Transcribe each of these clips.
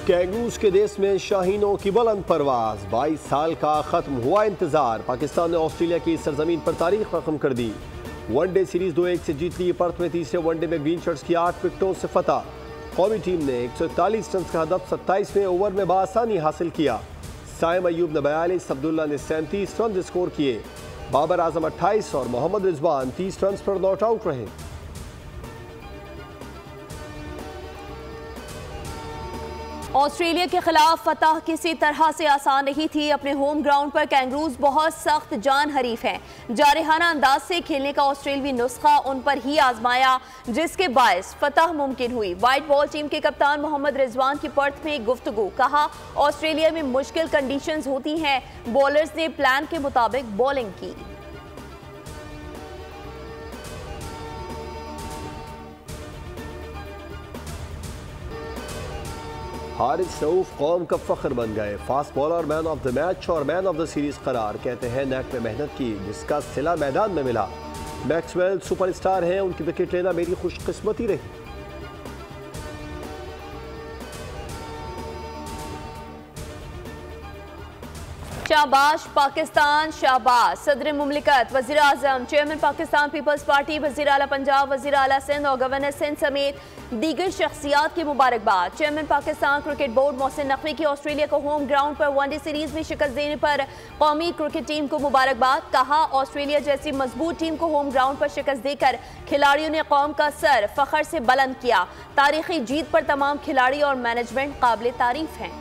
Kangaroos के देश में शाहीनों की बुलंद परवाज, 22 साल का खत्म हुआ इंतजार। पाकिस्तान ने ऑस्ट्रेलिया की सरजमीन पर तारीख रकम कर दी। वनडे सीरीज 2-1 से जीत ली। पर्थ में तीसरे वनडे में ग्रीन शर्ट्स की 8 विकेटों से फतह। कौमी टीम ने 141 रन का हदफ 27वें ओवर में बआसानी हासिल किया। साइम अयूब ने 42, अब्दुल्ला ने 37 रन स्कोर किए। बाबर आजम 28 और मोहम्मद रिजवान 30 रन पर नॉट आउट रहे। ऑस्ट्रेलिया के खिलाफ फतह किसी तरह से आसान नहीं थी। अपने होम ग्राउंड पर कैंगरूज बहुत सख्त जान हरीफ हैं। जारहाना अंदाज से खेलने का ऑस्ट्रेलवी नुस्खा उन पर ही आजमाया, जिसके बायस फतह मुमकिन हुई। व्हाइट बॉल टीम के कप्तान मोहम्मद रिजवान की पर्थ में गुफ्तगू, कहा ऑस्ट्रेलिया में मुश्किल कंडीशंस होती हैं, बॉलर्स ने प्लान के मुताबिक बॉलिंग की। हारिस रऊफ कौम का फख्र बन गए। Fast bowler man of the match और मैन ऑफ द सीरीज करार। कहते हैं नेक में मेहनत की जिसका सिला मैदान में मिला। मैक्सवेल सुपरस्टार हैं, उनकी विकेट लेना मेरी खुशकिस्मती रही। शाबाश पाकिस्तान शाबाश। सदर मुमलिकत, वज़ीर आज़म, चेयरमैन पाकिस्तान पीपल्स पार्टी, वज़ीर आला पंजाब, वज़ीर आला सिंध और गवर्नर सिंध समेत दीगर शख्सियात की मुबारकबाद। Chairman Pakistan cricket board Mohsin Naqvi की ऑस्ट्रेलिया को होम ग्राउंड पर वनडे सीरीज में शिकस्त देने पर कौमी क्रिकेट टीम को मुबारकबाद। कहा ऑस्ट्रेलिया जैसी मजबूत टीम को होम ग्राउंड पर शिकस्त देकर खिलाड़ियों ने कौम का सर फख्र से बुलंद किया। तारीखी जीत पर तमाम खिलाड़ी और मैनेजमेंट काबिल तारीफ हैं।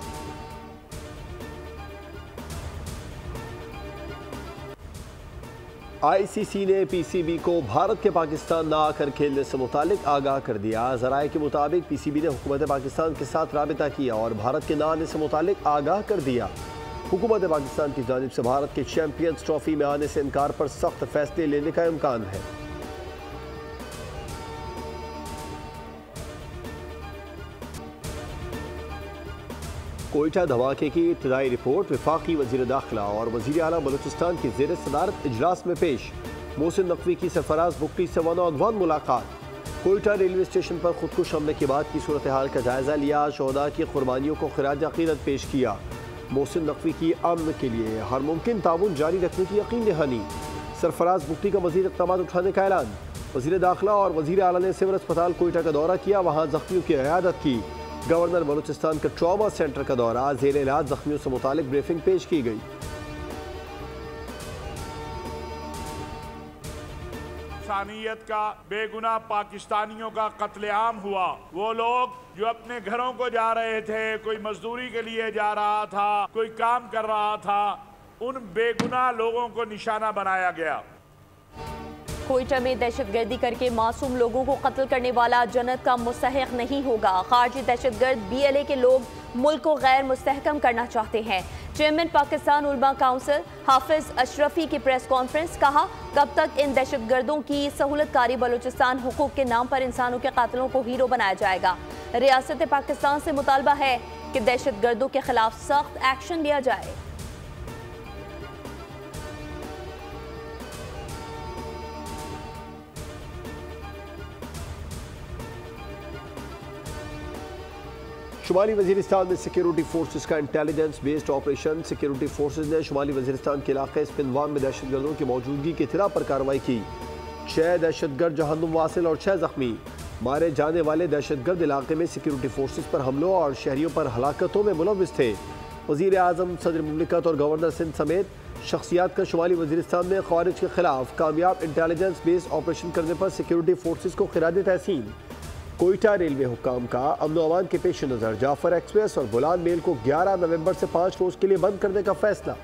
आईसीसी ने पीसीबी को भारत के पाकिस्तान ना आकर खेलने से मुतालिक आगाह कर दिया। ज़राए के मुताबिक पीसीबी ने हुकूमत पाकिस्तान के साथ राबिता किया और भारत के ना आने से मुतालिक आगाह कर दिया। हुकूमत पाकिस्तान की जानिब से भारत के चैंपियंस ट्रॉफी में आने से इनकार पर सख्त फैसले लेने का इम्कान है। कोयटा धमाके की इब्तदाई रिपोर्ट वफाकी वज़ीर दाखिला और वज़ीर आला बलूचिस्तान की ज़ेर सदारत इजलास में पेश। मोहसिन नकवी की सरफराज बुकटी से वन-ऑन-वन मुलाकात। कोयटा रेलवे स्टेशन पर खुदकुश हमले के बाद की सूरत हाल का जायजा लिया। शोहदा की कुर्बानियों को खिराज अकीदत पेश किया। मोहसिन नकवी की अमन के लिए हर मुमकिन ताउन जारी रखने की यकीन दहानी। सरफराज बुकटी का मज़ीद इक़दामात उठाने का ऐलान। वज़ीर दाखिला और वज़ीर आला ने सिविल अस्पताल कोयटा का दौरा किया, वहाँ जख्मियों की इयादत की। गवर्नर बलूचिस्तान के ट्रॉमा सेंटर का दौरा, ज़ेर इलाज जख्मियों से मुतालिक ब्रीफिंग पेश की गई। इंसानियत का बेगुनाह पाकिस्तानियों का कत्लेआम हुआ। वो लोग जो अपने घरों को जा रहे थे, कोई मजदूरी के लिए जा रहा था, कोई काम कर रहा था, उन बेगुनाह लोगों को निशाना बनाया गया। कोयटा में दहशतगर्दी करके मासूम लोगों को कत्ल करने वाला जन्नत का मुस्तहिक नहीं होगा। खारजी दहशतगर्द बीएलए के लोग मुल्क को गैर मुस्तहकम करना चाहते हैं। चेयरमैन पाकिस्तान उलमा काउंसिल हाफिज अशरफी की प्रेस कॉन्फ्रेंस, कहा कब तक इन दहशतगर्दों की सहूलतकारी बलूचिस्तान हुकूक के नाम पर इंसानों के कातलों को हीरो बनाया जाएगा। रियासत पाकिस्तान से मुतालबा है कि दहशतगर्दों के खिलाफ सख्त एक्शन लिया जाए। शुमाली वजीरिस्तान में सिक्योरिटी फोर्सेस का intelligence based operation. Security forces ने शुमाली वजीरिस्तान के इलाके स्पिनवान में दहशतगर्दों की मौजूदगी की इत्तला पर कार्रवाई की। 6 दहशतगर्द जहन्नुम वासिल और 6 जख्मी। मारे जाने वाले दहशतगर्द इलाके में सिक्योरिटी फोर्सेस पर हमलों और शहरियों पर हलाकतों में मुलव्विस थे। वज़ीर आज़म, सदर मुमलिकत और गवर्नर सिंध समेत शख्सियात का शुमाली वजीरिस्तान में ख़वारिज के खिलाफ कामयाब इंटेलिजेंस बेस्ड ऑपरेशन करने पर सिक्योरिटी फोर्सेस को खिराज तहसीन। कोयटा रेलवे हुक्काम का अमन व अमान के पेश नज़र जाफर एक्सप्रेस और बुलान मेल को 11 नवंबर से 5 रोज के लिए बंद करने का फैसला।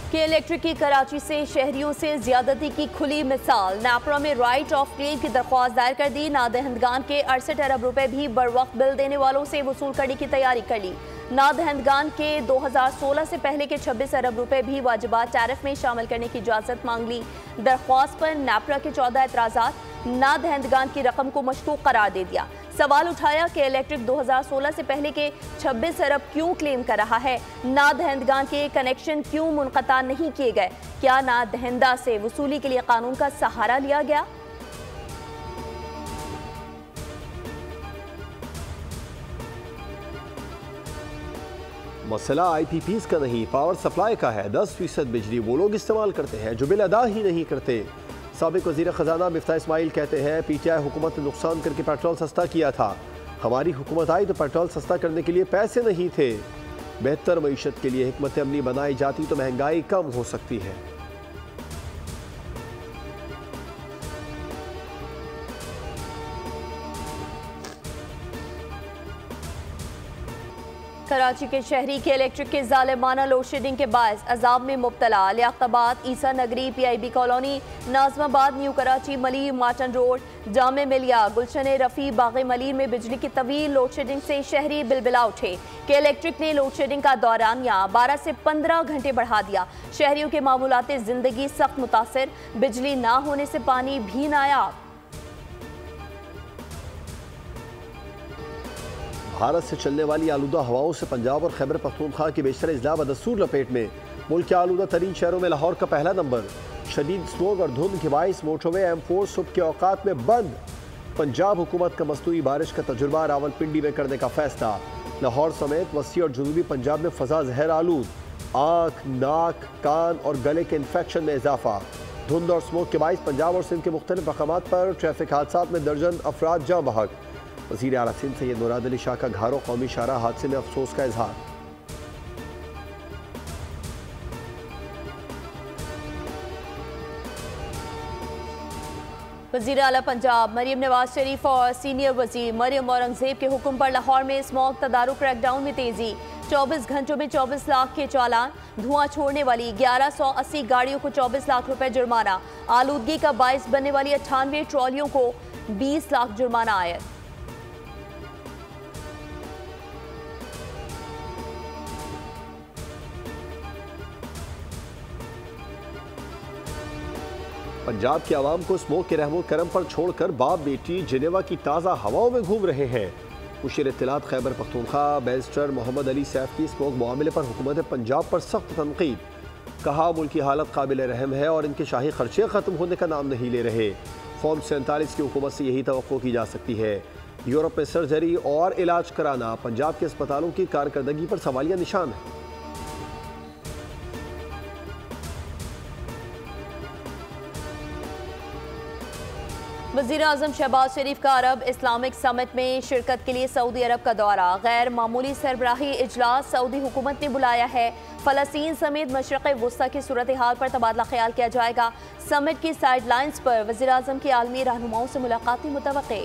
के इलेक्ट्रिक की कराची से शहरियों से ज्यादती की खुली मिसाल। नापरा में राइट ऑफ क्लेम की दरख्वास्त दायर कर दी। नादहंदगान के 68 अरब रुपए भी बर वक्त बिल देने वालों से वसूल करने की तैयारी कर ली। नादहंदगान के 2016 से पहले के 26 अरब रुपए भी वाजिबात टैरिफ में शामिल करने की इजाजत मांग ली। दरख्वास्त पर नापरा के 14 एतराजात। नादहंदगान की रकम को मशकूक करार दे दिया। सवाल उठाया कि इलेक्ट्रिक 2016 से पहले के 26 अरब क्यों क्लेम कर रहा है। नादहंदगान के कनेक्शन क्यों मुनक़ता नहीं किए गए। क्या नादहंदा से वसूली के लिए कानून का सहारा लिया गया। मसला IPPs का नहीं, पावर सप्लाई का है। 10% बिजली वो लोग इस्तेमाल करते हैं जो बिल अदा ही नहीं करते। साबिक वज़ीर ख़जाना मिफ्ताह इस्माइल कहते हैं PTI हुकूमत ने नुकसान करके पेट्रोल सस्ता किया था। हमारी हुकूमत आई तो पेट्रोल सस्ता करने के लिए पैसे नहीं थे। बेहतर मईशत के लिए हिकमत अमली बनाई जाती तो महंगाई कम हो सकती है। कराची के शहरी के इलेक्ट्रिक के जालिमाना लोड शेडिंग के बायस अजाब में मुब्तला। लियाकताबाद, ईसा नगरी, PIB colony, Najmabad, new Karachi, मली, माटन रोड, जामे मिलिया, गुलशन रफ़ी, बाग़े मलीर में बिजली की तवील लोड शेडिंग से शहरी बिलबिला उठे। के इलेक्ट्रिक ने लोड शेडिंग का दौरानिया 12 से 15 घंटे बढ़ा दिया। शहरियों के मामूलात जिंदगी सख्त मुतासिर। बिजली ना होने से पानी भी नायाब। भारत से चलने वाली आलूदा हवाओं से पंजाब और खैबर पख्तूनख्वा की बेशतर अजला बदस्तूर लपेट में। मुल्क के आलूदा तरीन शहरों में लाहौर का पहला नंबर। शदीद स्मोग और धुंध के बाइस मोटरवे M4 सुबह के औकात में बंद। पंजाब हुकूमत का मस्तूई बारिश का तजुर्बा रावलपिंडी में करने का फैसला। लाहौर समेत वसी और जनूबी पंजाब में फजा जहर आलूद। आँख, नाक, कान और गले के इन्फेक्शन में इजाफा। धुंध और स्मोक के बाइस पंजाब और सिंध के मुख्तलिफ मकामात पर ट्रैफिक हादसा में दर्जन अफराद जाँ बहक। वज़ीर आला सिंध सैयद मुराद अली शाह का घारो कौमी शाहरा हादसे में अफसोस का इजहार। वज़ीर आला पंजाब मरियम नवाज शरीफ और सीनियर वज़ीर मरियम औरंगजेब के हुक्म पर लाहौर में स्मॉग तदारुक क्रैकडाउन में तेजी। 24 घंटों में 24 लाख के चालान। धुआं छोड़ने वाली 1180 गाड़ियों को 24 लाख रुपए जुर्माना। आलूदगी का बायस बनने वाली 98 ट्रॉलियों को 20 लाख जुर्माना आयत। पंजाब के आवाम को स्मोक के रहमो करम पर छोड़कर बाप बेटी जिनेवा की ताज़ा हवाओं में घूम रहे हैं। मुशीर इत्तलात खैबर पख्तूनख्वा बैरिस्टर मोहम्मद अली सैफ की स्मोक मामले पर हुकूमत पंजाब पर सख्त तनकीद। कहा मुल्क की हालत काबिल रहम है और इनके शाही खर्चे ख़त्म होने का नाम नहीं ले रहे। फॉर्म 47 की हुकूमत से यही तवक्को की जा सकती है। यूरोप में सर्जरी और इलाज कराना पंजाब के अस्पतालों की कारकर्दगी पर सवालिया निशान है। वज़ीर आज़म शहबाज शरीफ का अरब इस्लामिक समिट में शिरकत के लिए सऊदी अरब का दौरा। गैर मामूली सरबराही इजलास सऊदी हुकूमत ने बुलाया है। फ़लस्तीन समेत मशरक़ वुस्ता की सूरत हाल पर तबादला ख्याल किया जाएगा। समिट की साइड लाइन्स पर वज़ीर आज़म की आलमी रहनुमाओं से मुलाकातें मुतवक्के।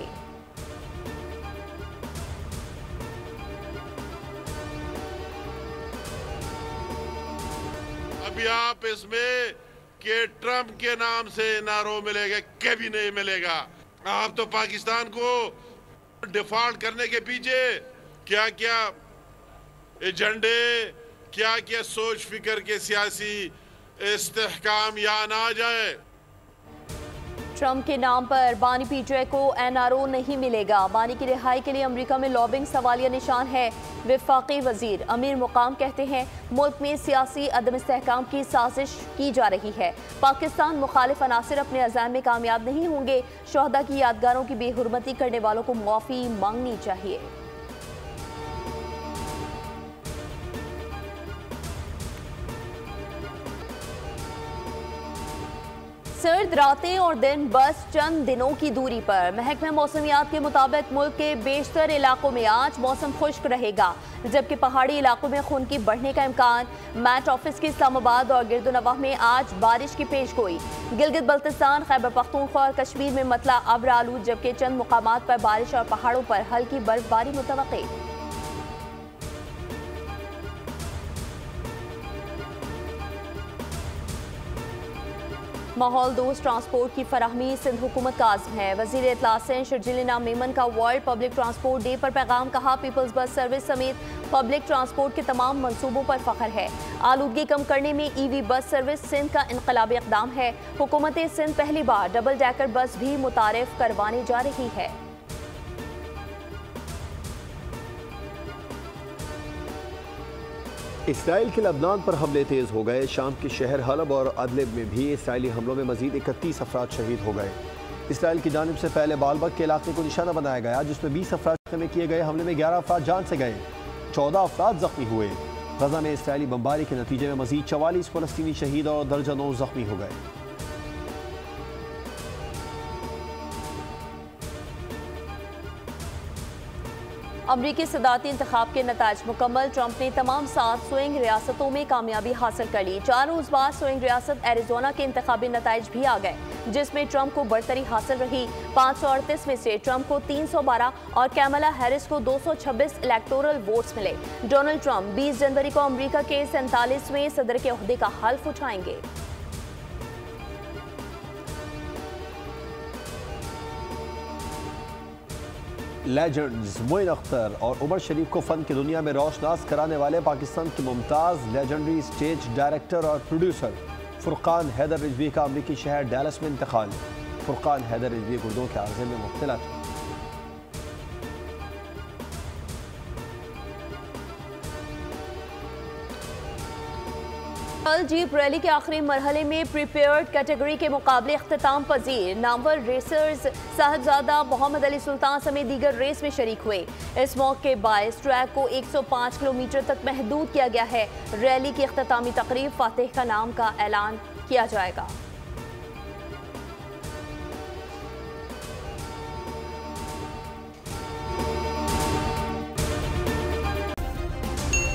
अभी आप इसमें कि ट्रंप के नाम से नारों मिलेगा, कभी नहीं मिलेगा। आप तो पाकिस्तान को डिफॉल्ट करने के पीछे क्या क्या एजेंडे, क्या क्या सोच फिक्र के सियासी इस्तेहकाम या ना जाए। ट्रंप के नाम पर बानी PTI को NRO नहीं मिलेगा। बानी की रिहाई के लिए अमेरिका में लॉबिंग सवालिया निशान है। वफाकी वजीर अमीर मुकाम कहते हैं मुल्क में सियासी अदम इस्तेहकाम की साजिश की जा रही है। पाकिस्तान मुखालिफ अनासिर अपने अज़ाम में कामयाब नहीं होंगे। शोहदा की यादगारों की बेहुरमती करने वालों को माफ़ी मांगनी चाहिए। सर्द रातें और दिन बस चंद दिनों की दूरी पर। महकमा मौसमियात के मुताबिक मुल्क के बेशतर इलाकों में आज मौसम खुश्क रहेगा, जबकि पहाड़ी इलाकों में खुनकी बढ़ने का इम्कान। मैट ऑफिस की इस्लामाबाद और गिरदुनवाह में आज बारिश की पेशगोई। गिलगित बल्तिस्तान, खैबर पख्तूनख्वा और कश्मीर में मतला अब्र आलूद, जबकि चंद मुकामात पर बारिश और पहाड़ों पर हल्की बर्फबारी मुतवक्के। माहौल दोस्त ट्रांसपोर्ट की फराहमी सिंध हुकूमत का आज़म है। वज़ीर इत्तलात शर्जील इनाम मेमन का वर्ल्ड पब्लिक ट्रांसपोर्ट डे पर पैगाम। कहा पीपल्स बस सर्विस समेत पब्लिक ट्रांसपोर्ट के तमाम मंसूबों पर फख्र है। आलूदगी कम करने में EV बस सर्विस सिंध का इनकलाबी इक़दाम है। हुकूमत सिंध पहली बार डबल डेकर बस भी मुतारिफ करवाने जा रही है। इसराइल के लबनान पर हमले तेज हो गए। शाम के शहर हलब और अदलिब में भी इसराइली हमलों में मजीद 31 अफराद शहीद हो गए। इसराइल की जानिब से पहले बालबक के इलाके को निशाना बनाया गया, जिसमें 20 अफराद में किए गए हमले में 11 अफराद जान से गए, 14 अफराद जख्मी हुए। गजा में इसराइली बमबारी के नतीजे में मजीद 44 फलस्तीनी शहीद और दर्जनों जख्मी हो गए। अमरीकी सदारती इंतखाब के नताज मुकम्मल। ट्रंप ने तमाम 7 स्विंग रियासतों में कामयाबी हासिल कर ली। 4 रोज बाद स्विंग रियासत एरिजोना के इंतखाबी नताइज भी आ गए, जिसमें ट्रंप को बढ़तरी हासिल रही। 538 में से ट्रंप को 312 और कैमला हैरिस को 226 इलेक्टोरल वोट्स मिले। डोनाल्ड ट्रंप 20 जनवरी को अमरीका के 47वें सदर के ओहदे का हल्फ उठाएंगे। लेजेंड्स मोइन अख्तर और उमर शरीफ को फन की दुनिया में रोशनास कराने वाले पाकिस्तान के मुमताज़ लेजेंडरी स्टेज डायरेक्टर और प्रोड्यूसर फुरकान हैदर रिजवी का अमरीकी शहर डैलस में इंतकाल। फुरकान हैदर रिजवी गुर्दों के आर्जे में मुब्तला थे। कल जीप रैली के आखिरी मरहले में प्रीपेयर्ड कैटेगरी के मुकाबले अख्तिताम पजीर नामवर रेसर्स साहबजादा मोहम्मद अली सुल्तान समेत दीगर रेस में शरीक हुए। इस मौके बायस ट्रैक को 105 किलोमीटर तक महदूद किया गया है। रैली की अख्तितामी तकरीब फातिह का नाम का ऐलान किया जाएगा।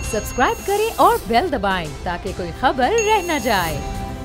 सब्सक्राइब करें और बेल दबाएं ताकि कोई खबर रह न जाए।